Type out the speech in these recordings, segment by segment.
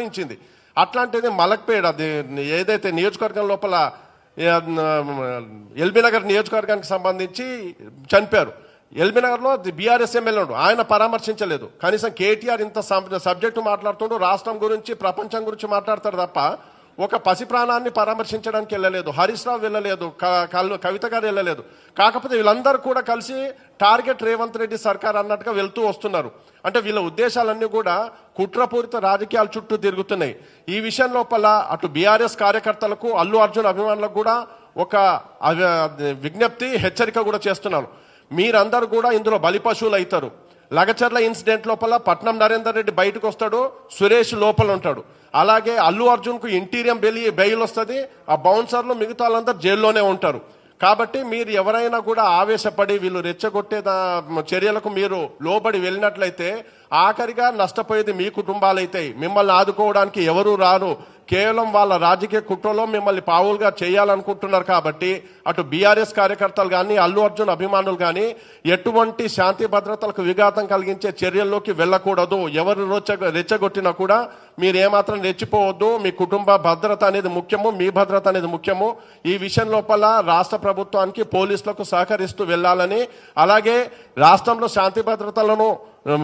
ఇచ్చింది. అట్లాంటిది మలక్పేట అది ఏదైతే నియోజకవర్గం లోపల ఎల్బీ నగర్ నియోజకవర్గానికి సంబంధించి చనిపోయారు. ఎల్బీ నగర్లో బీఆర్ఎస్ ఎమ్మెల్యే ఆయన పరామర్శించలేదు. కనీసం కేటీఆర్ ఇంత సబ్జెక్టు మాట్లాడుతుంటూ రాష్ట్రం గురించి ప్రపంచం గురించి మాట్లాడతాడు తప్ప ఒక పసి ప్రాణాన్ని పరామర్శించడానికి వెళ్ళలేదు. హరీష్ రావు వెళ్ళలేదు, కవిత గారు వెళ్ళలేదు. కాకపోతే వీళ్ళందరూ కూడా కలిసి టార్గెట్ రేవంత్ రెడ్డి సర్కార్ అన్నట్టుగా వెళ్తూ వస్తున్నారు. అంటే వీళ్ళ ఉద్దేశాలన్నీ కూడా కుట్రపూరిత రాజకీయాల చుట్టూ తిరుగుతున్నాయి. ఈ విషయం లోపల అటు బీఆర్ఎస్ కార్యకర్తలకు అల్లు అర్జున్ అభిమానులకు కూడా ఒక విజ్ఞప్తి హెచ్చరిక కూడా చేస్తున్నాను. మీరందరూ కూడా ఇందులో బలిపశువులు అవుతారు. లగచర్ల ఇన్సిడెంట్ లోపల పట్నం నరేందర్ రెడ్డి బయటకు వస్తాడు, సురేష్ లోపల ఉంటాడు. అలాగే అల్లు అర్జున్కు ఇంటీరియం బెయిల్ వస్తుంది, ఆ బౌన్సర్లు మిగతా వాళ్ళందరూ జైల్లోనే ఉంటారు. కాబట్టి మీరు ఎవరైనా కూడా ఆవేశపడి వీళ్ళు రెచ్చగొట్టే చర్యలకు మీరు లోబడి వెళ్ళినట్లయితే ఆఖరిగా నష్టపోయేది మీ కుటుంబాలు అవుతాయి. మిమ్మల్ని ఆదుకోవడానికి ఎవరు రారు. కేవలం వాళ్ళ రాజకీయ కుట్రలో మిమ్మల్ని పావులుగా చేయాలనుకుంటున్నారు. కాబట్టి అటు బీఆర్ఎస్ కార్యకర్తలు కానీ అల్లు అర్జున్ అభిమానులు కానీ ఎటువంటి శాంతి భద్రతలకు విఘాతం కలిగించే చర్యల్లోకి వెళ్ళకూడదు. ఎవరు రెచ్చగొట్టినా కూడా మీరు ఏమాత్రం రెచ్చిపోవద్దు. మీ కుటుంబ భద్రత అనేది ముఖ్యము, మీ భద్రత అనేది ముఖ్యము. ఈ విషయం లోపల రాష్ట్ర ప్రభుత్వానికి పోలీసులకు సహకరిస్తూ వెళ్ళాలని, అలాగే రాష్ట్రంలో శాంతి భద్రతలను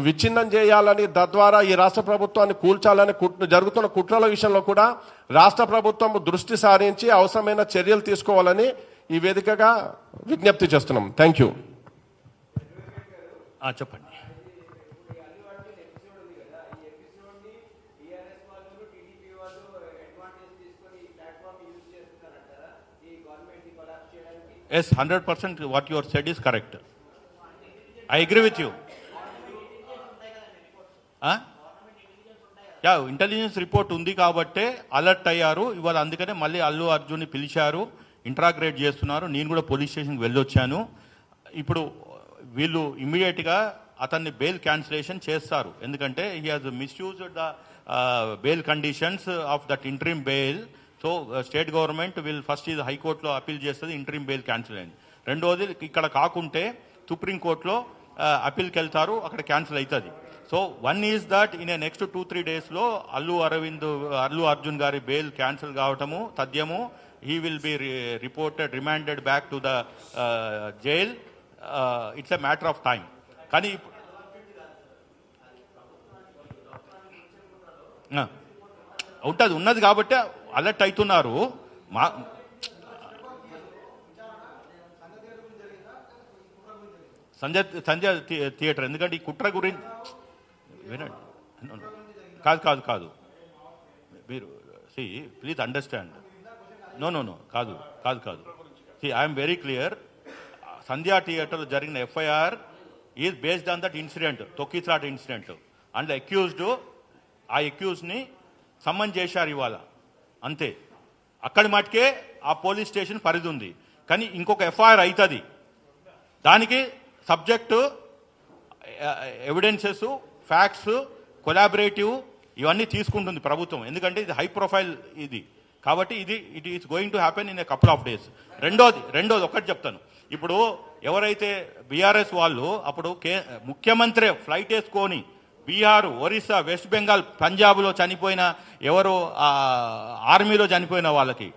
విచ్ఛిన్నం చేయాలని, తద్వారా ఈ రాష్ట్ర ప్రభుత్వాన్ని కూల్చాలని జరుగుతున్న కుట్రల విషయంలో కూడా రాష్ట్ర ప్రభుత్వం దృష్టి సారించి అవసరమైన చర్యలు తీసుకోవాలని ఈ వేదికగా విజ్ఞప్తి చేస్తున్నాం. Thank you. చెప్పండి. Yes, 100% what you said is correct. I agree with you. Intelligence report ఉంది కాబట్టే అలర్ట్ అయ్యారు ఇవాళ. అందుకనే మళ్ళీ అల్లు అర్జున్ని పిలిచారు, ఇంట్రాగ్రేట్ చేస్తున్నారు. నేను కూడా పోలీస్ స్టేషన్కి వెళ్ళొచ్చాను. ఇప్పుడు వీళ్ళు ఇమ్మీడియట్గా అతన్ని బెయిల్ క్యాన్సిలేషన్ చేస్తారు. ఎందుకంటే he has misused the bail conditions of that interim bail. So state government first ఇది హైకోర్టులో అప్పీల్ చేస్తుంది, ఇంట్రీమ్ బెయిల్ క్యాన్సిల్ అయింది. రెండోది ఇక్కడ కాకుంటే సుప్రీంకోర్టులో అప్పీల్కి వెళ్తారు, అక్కడ క్యాన్సిల్ అవుతుంది. So one is that in next 2-3 డేస్లో అల్లు అర్జున్ గారి బెయిల్ క్యాన్సిల్ కావటము తథ్యము. He will be reported, remanded back to the jail. It's a matter of time. కానీ ఉన్నది కాబట్టి అలర్ట్ అవుతున్నారు. సంజయ్ థియేటర్ ఎందుకంటే ఈ కుట్ర గురించి వినండి. కాదు మీరు ప్లీజ్ అండర్స్టాండ్. నో కాదు. I'm very clear. సంధ్యా థియేటర్లో జరిగిన FIR is based on that incident, తొక్కిసలాట ఇన్సిడెంట్. అండ్ ఆ అక్యూజ్ని సమ్మన్ చేశారు ఇవాళ, అంతే. అక్కడి మటుకే ఆ పోలీస్ స్టేషన్ పరిధి ఉంది. కానీ ఇంకొక ఎఫ్ఐఆర్ అవుతుంది, దానికి సబ్జెక్టు ఎవిడెన్సెస్, ఫ్యాక్ట్స్, కొలాబరేటివ్ ఇవన్నీ తీసుకుంటుంది ప్రభుత్వం. ఎందుకంటే ఇది హై ప్రొఫైల్ ఇది కాబట్టి it is going to happen in a couple of days. రెండోది ఒకటి చెప్తాను. ఇప్పుడు ఎవరైతే బీఆర్ఎస్ వాళ్ళు అప్పుడు ముఖ్యమంత్రి ఫ్లైట్ వేసుకొని బీహార్, ఒరిస్సా, వెస్ట్ బెంగాల్, పంజాబ్లో చనిపోయిన ఎవరు ఆర్మీలో చనిపోయిన వాళ్ళకి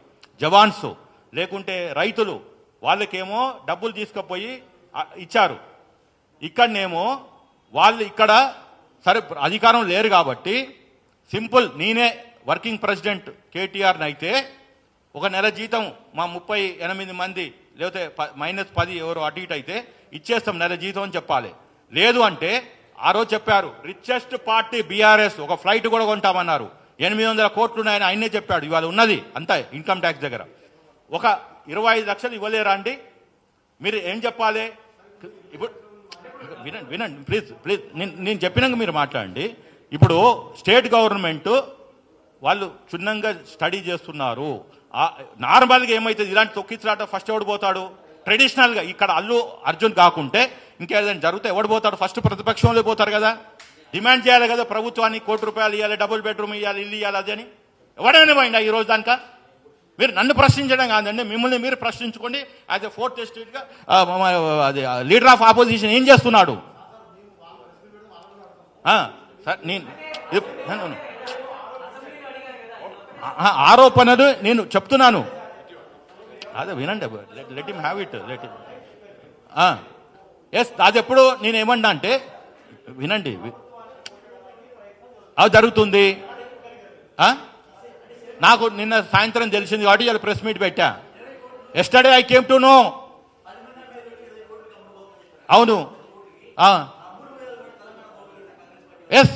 జవాన్స్ లేకుంటే రైతులు వాళ్ళకేమో డబ్బులు తీసుకుపోయి ఇచ్చారు. ఇక్కడనేమో వాళ్ళు ఇక్కడ సరే అధికారం లేరు కాబట్టి సింపుల్ నేనే వర్కింగ్ ప్రెసిడెంట్ కేటీఆర్ని అయితే ఒక నెల జీతం మా 38 మంది లేకపోతే -10 ఎవరు అటు ఇటు అయితే ఇచ్చేస్తాం నెల జీతం అని చెప్పాలి. లేదు అంటే ఆ రోజు చెప్పారు రిచెస్ట్ పార్టీ బీఆర్ఎస్, ఒక ఫ్లైట్ కూడా కొంటామన్నారు. 800 కోట్లు ఉన్నాయని ఆయనే చెప్పాడు. ఇవాళ ఉన్నది అంతా ఇన్కమ్ ట్యాక్స్ దగ్గర. ఒక 25 లక్షలు ఇవ్వలేరా అండి? మీరు ఏం చెప్పాలి? ఇప్పుడు వినండి ప్లీజ్ నేను చెప్పినాక మీరు మాట్లాడండి. ఇప్పుడు స్టేట్ గవర్నమెంట్ వాళ్ళు క్షుణ్ణంగా స్టడీ చేస్తున్నారు. నార్మల్గా ఏమవుతుంది, ఇలాంటి తొక్కిసలాట ఫస్ట్ ఎవడు పోతాడు? ట్రెడిషనల్గా ఇక్కడ అల్లు అర్జున్ కాకుంటే ఇంకేదైనా జరిగితే ఎవడు పోతాడు? ఫస్ట్ ప్రతిపక్షంలో పోతారు కదా. డిమాండ్ చేయాలి కదా ప్రభుత్వానికి, ₹1 ఇవ్వాలి, డబుల్ బెడ్రూమ్ ఇవ్వాలి, ఇల్లు ఇవ్వాలి, అది అని. ఎవడైనా పోయిందా ఈరోజు దానిక? మీరు నన్ను ప్రశ్నించడం కాదండి, మిమ్మల్ని మీరు ప్రశ్నించుకోండి. యాజ్ ఎ 4th స్టేట్గా అది లీడర్ ఆఫ్ ఆపోజిషన్ ఏం చేస్తున్నాడు? సార్ ఆరోపణలు నేను చెప్తున్నాను. అదే వినండి, let him have it, let's. అది ఎప్పుడు నేను ఏమన్నా అంటే వినండి, అది జరుగుతుంది. నాకు నిన్న సాయంత్రం తెలిసింది కాబట్టి ఇలా ప్రెస్ మీట్ పెట్టా. Yesterday I came to know. అవును, ఎస్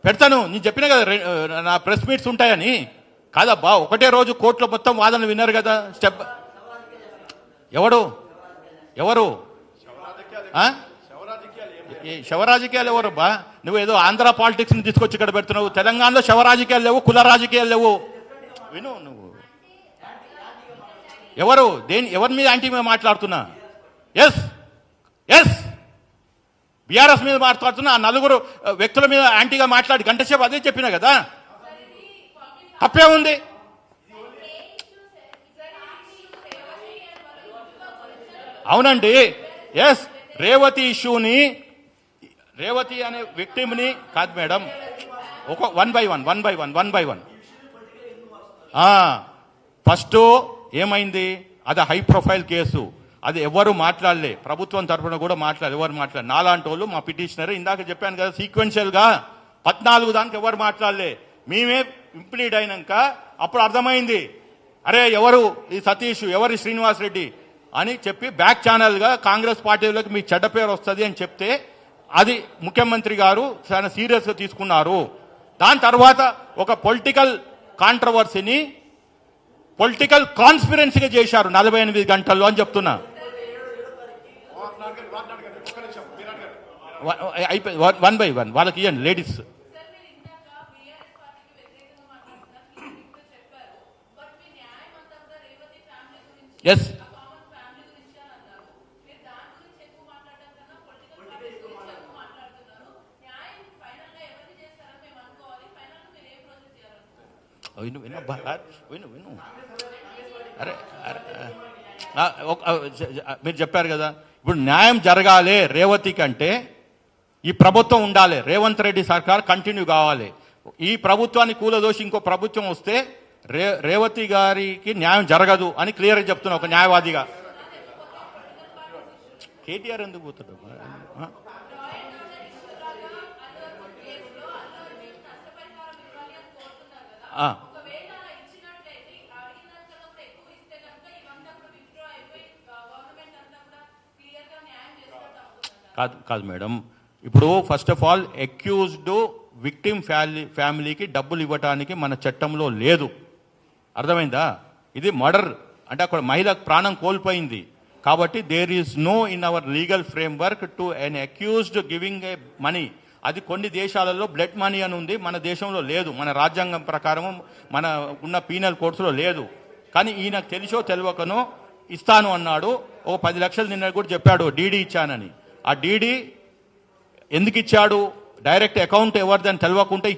పెడతాను. నేను చెప్పినా కదా నా ప్రెస్ మీట్స్ ఉంటాయని. కాదబ్బా, ఒకటే రోజు కోర్టులో మొత్తం వాదనలు విన్నారు కదా. స్టెప్ ఎవరు శవరాజకీయాలు ఎవరబ్బా? నువ్వు ఏదో ఆంధ్ర పాలిటిక్స్ ని తీసుకొచ్చి ఇక్కడ పెడుతున్నావు. తెలంగాణలో శవరాజకీయాలు లేవు, కుల రాజకీయాలు లేవు. విను, నువ్వు ఎవరి మీద యాంటీ మీద మాట్లాడుతున్నా? ఎస్ బీఆర్ఎస్ మీద మాట్లాడుతున్నా. ఆ నలుగురు వ్యక్తుల మీద యాంటీగా మాట్లాడి గంటసేపు అదే చెప్పినా కదా. తప్పే ఉంది? అవునండి, ఎస్. రేవతి ఇష్యూని, రేవతి అనే విక్టిమ్ని కాదు మేడం, ఒక వన్ బై వన్. ఫస్ట్ ఏమైంది, అది హై ప్రొఫైల్ కేసు. అది ఎవరు మాట్లాడలే, ప్రభుత్వం తరఫున కూడా ఎవరు మాట్లాడలే. నాలాంటి వాళ్ళు, మా పిటిషనర్, ఇందాక చెప్పాను కదా సీక్వెన్షియల్గా 14 దానికి ఎవరు మాట్లాడలే. మేమే ఇంప్లీడ్ అయినాక అప్పుడు అర్థమైంది, అరే ఎవరు ఈ సతీష్, ఎవరు శ్రీనివాస్ రెడ్డి అని చెప్పి బ్యాక్ ఛానల్గా కాంగ్రెస్ పార్టీలోకి మీ చెడ్డ పేరు వస్తుంది అని చెప్తే అది ముఖ్యమంత్రి గారు చాలా సీరియస్గా తీసుకున్నారు. దాని తర్వాత ఒక పొలిటికల్ కాంట్రవర్సీని పొలిటికల్ కాన్స్పిరెన్సీగా చేశారు 48 గంటల్లో అని చెప్తున్నా. అయిపోయి వన్ బై వన్ వాళ్ళకి ఇవ్వండి లేడీస్. ఎస్ విను. అరే మీరు చెప్పారు కదా, ఇప్పుడు న్యాయం జరగాలి రేవతి కంటే ఈ ప్రభుత్వం ఉండాలి, రేవంత్ రెడ్డి సర్కార్ కంటిన్యూ కావాలి. ఈ ప్రభుత్వాన్ని కూలదోసి ఇంకో ప్రభుత్వం వస్తే రేవతి గారికి న్యాయం జరగదు అని క్లియర్గా చెప్తున్నా ఒక న్యాయవాదిగా. కేటీఆర్ ఎందుకు పోతాడు? కాదు మేడం, ఇప్పుడు first of all accused victim ఫ్యామిలీకి డబ్బులు ఇవ్వటానికి మన చట్టంలో లేదు. అర్థమైందా? ఇది మర్డర్ అంటే అక్కడ మహిళ ప్రాణం కోల్పోయింది కాబట్టి there is no in our legal framework to an accused giving a money. అది కొన్ని దేశాలలో బ్లడ్ మనీ అని ఉంది, మన దేశంలో లేదు. మన రాజ్యాంగం ప్రకారం మన ఉన్న పీనల్ కోడ్స్లో లేదు. కానీ ఈయనకు తెలిసో తెలియకనో ఇస్తాను అన్నాడు. ఒక 10 లక్షలు నిన్న కూడా చెప్పాడు డీడీ ఇచ్చానని. ఆ డీడీ ఎందుకు ఇచ్చాడు? Direct account ఎవరిదని తెలియకుంటే